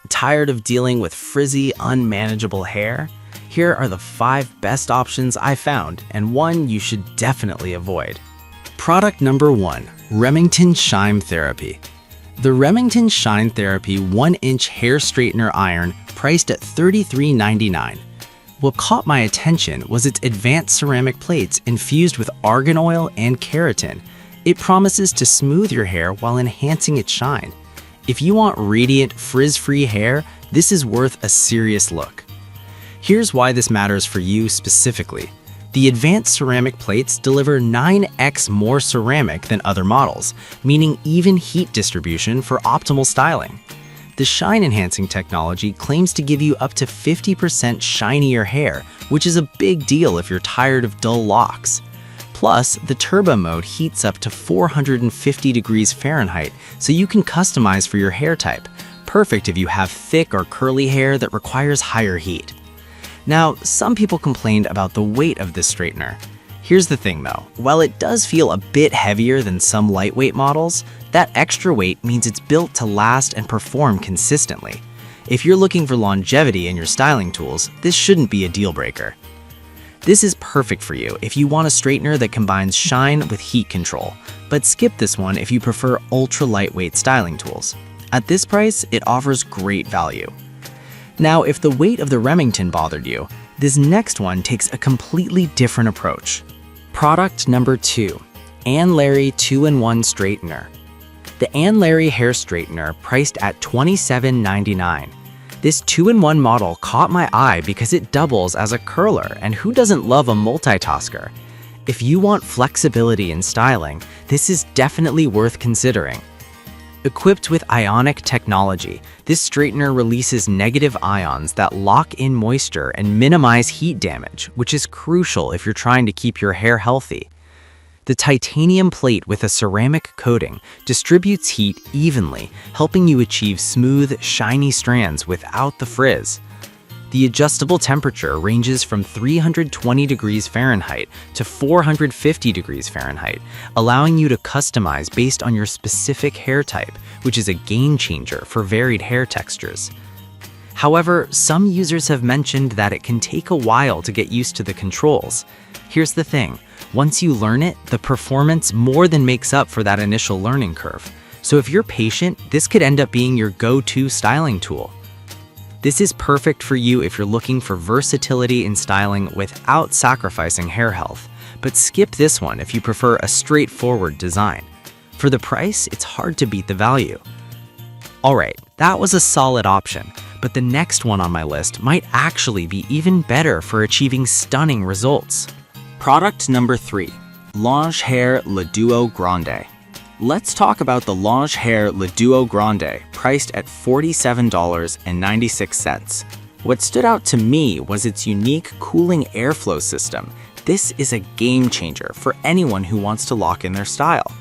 Tired of dealing with frizzy, unmanageable hair? Here are the 5 best options I found, and one you should definitely avoid. Product number 1, Remington Shine Therapy. The Remington Shine Therapy 1-inch hair straightener iron priced at $33.99. What caught my attention was its advanced ceramic plates infused with argan oil and keratin. It promises to smooth your hair while enhancing its shine. If you want radiant, frizz-free hair, this is worth a serious look. Here's why this matters for you specifically. The advanced ceramic plates deliver 9x more ceramic than other models, meaning even heat distribution for optimal styling. The shine-enhancing technology claims to give you up to 50% shinier hair, which is a big deal if you're tired of dull locks. Plus, the turbo mode heats up to 450 degrees Fahrenheit, so you can customize for your hair type. Perfect if you have thick or curly hair that requires higher heat. Now, some people complained about the weight of this straightener. Here's the thing though, while it does feel a bit heavier than some lightweight models, that extra weight means it's built to last and perform consistently. If you're looking for longevity in your styling tools, this shouldn't be a deal breaker. This is perfect for you if you want a straightener that combines shine with heat control, but skip this one if you prefer ultra lightweight styling tools. At this price, it offers great value. Now, if the weight of the Remington bothered you, this next one takes a completely different approach. Product number 2, Ann Larry 2-in-1 Straightener. The Ann Larry hair straightener priced at $27.99. This 2-in-1 model caught my eye because it doubles as a curler, and who doesn't love a multitasker? If you want flexibility in styling, this is definitely worth considering. Equipped with ionic technology, this straightener releases negative ions that lock in moisture and minimize heat damage, which is crucial if you're trying to keep your hair healthy. The titanium plate with a ceramic coating distributes heat evenly, helping you achieve smooth, shiny strands without the frizz. The adjustable temperature ranges from 320 degrees Fahrenheit to 450 degrees Fahrenheit, allowing you to customize based on your specific hair type, which is a game changer for varied hair textures. However, some users have mentioned that it can take a while to get used to the controls. Here's the thing. Once you learn it, the performance more than makes up for that initial learning curve. So if you're patient, this could end up being your go-to styling tool. This is perfect for you if you're looking for versatility in styling without sacrificing hair health, but skip this one if you prefer a straightforward design. For the price, it's hard to beat the value. Alright, that was a solid option, but the next one on my list might actually be even better for achieving stunning results. Product number 3, Lange Hair Le Duo Grande. Let's talk about the Lange Hair Le Duo Grande, priced at $47.96. What stood out to me was its unique cooling airflow system. This is a game changer for anyone who wants to lock in their style.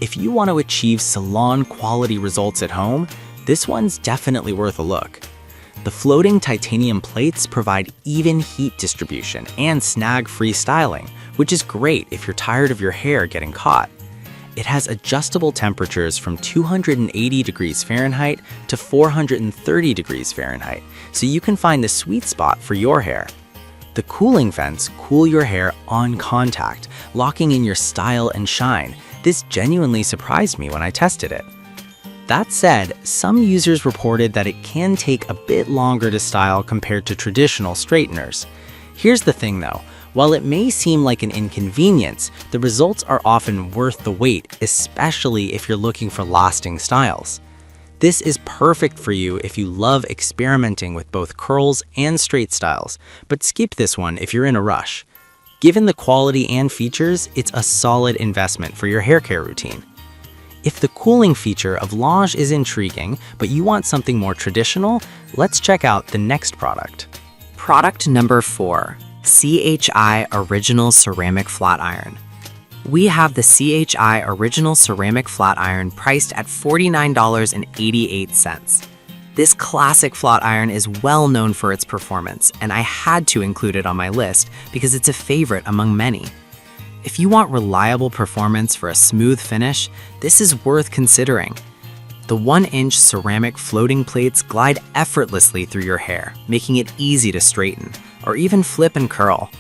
If you want to achieve salon quality results at home, this one's definitely worth a look. The floating titanium plates provide even heat distribution and snag-free styling, which is great if you're tired of your hair getting caught. It has adjustable temperatures from 280 degrees Fahrenheit to 430 degrees Fahrenheit, so you can find the sweet spot for your hair. The cooling vents cool your hair on contact, locking in your style and shine. This genuinely surprised me when I tested it. That said, some users reported that it can take a bit longer to style compared to traditional straighteners. Here's the thing though, while it may seem like an inconvenience, the results are often worth the wait, especially if you're looking for lasting styles. This is perfect for you if you love experimenting with both curls and straight styles, but skip this one if you're in a rush. Given the quality and features, it's a solid investment for your hair care routine. If the cooling feature of Lange is intriguing, but you want something more traditional, let's check out the next product. Product number 4, CHI Original Ceramic Flat Iron. We have the CHI Original Ceramic Flat Iron priced at $49.88. This classic flat iron is well known for its performance, and I had to include it on my list because it's a favorite among many. If you want reliable performance for a smooth finish, this is worth considering. The 1-inch ceramic floating plates glide effortlessly through your hair, making it easy to straighten, or even flip and curl.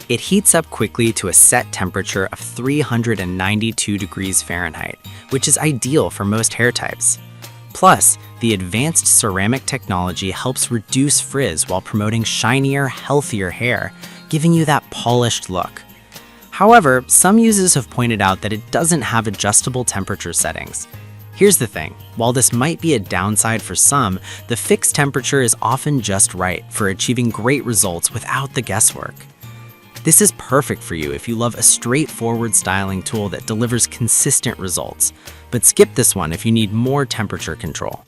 It heats up quickly to a set temperature of 392 degrees Fahrenheit, which is ideal for most hair types. Plus, the advanced ceramic technology helps reduce frizz while promoting shinier, healthier hair, giving you that polished look. However, some users have pointed out that it doesn't have adjustable temperature settings. Here's the thing, while this might be a downside for some, the fixed temperature is often just right for achieving great results without the guesswork. This is perfect for you if you love a straightforward styling tool that delivers consistent results, but skip this one if you need more temperature control.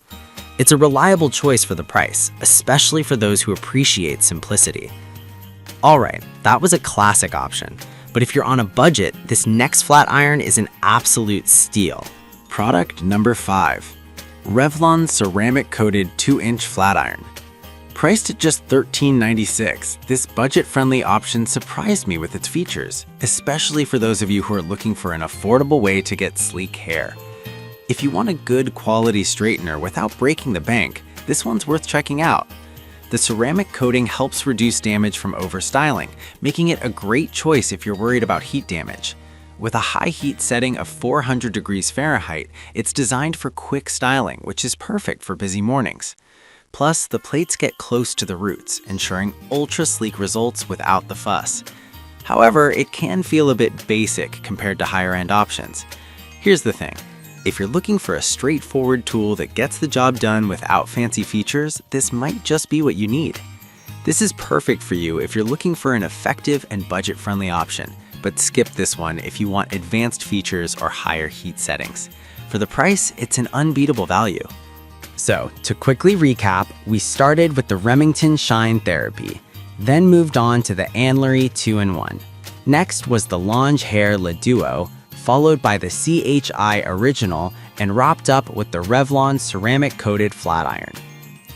It's a reliable choice for the price, especially for those who appreciate simplicity. Alright, that was a classic option, but if you're on a budget, this next flat iron is an absolute steal. Product number 5. Revlon Ceramic Coated 2-inch Flat Iron. Priced at just $13.96, this budget-friendly option surprised me with its features, especially for those of you who are looking for an affordable way to get sleek hair. If you want a good quality straightener without breaking the bank, this one's worth checking out. The ceramic coating helps reduce damage from overstyling, making it a great choice if you're worried about heat damage. With a high heat setting of 400 degrees Fahrenheit, it's designed for quick styling, which is perfect for busy mornings. Plus, the plates get close to the roots, ensuring ultra-sleek results without the fuss. However, it can feel a bit basic compared to higher-end options. Here's the thing. If you're looking for a straightforward tool that gets the job done without fancy features, this might just be what you need. This is perfect for you if you're looking for an effective and budget-friendly option, but skip this one if you want advanced features or higher heat settings. For the price, it's an unbeatable value. So, to quickly recap, we started with the Remington Shine Therapy, then moved on to the Anlery 2-in-1. Next was the Longe Hair Le Duo, followed by the CHI Original, and wrapped up with the Revlon Ceramic Coated Flat Iron.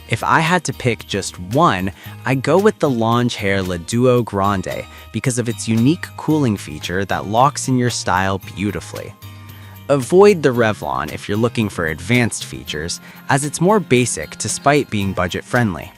If I had to pick just one, I'd go with the Longe Hair Le Duo Grande because of its unique cooling feature that locks in your style beautifully. Avoid the Revlon if you're looking for advanced features, as it's more basic despite being budget-friendly.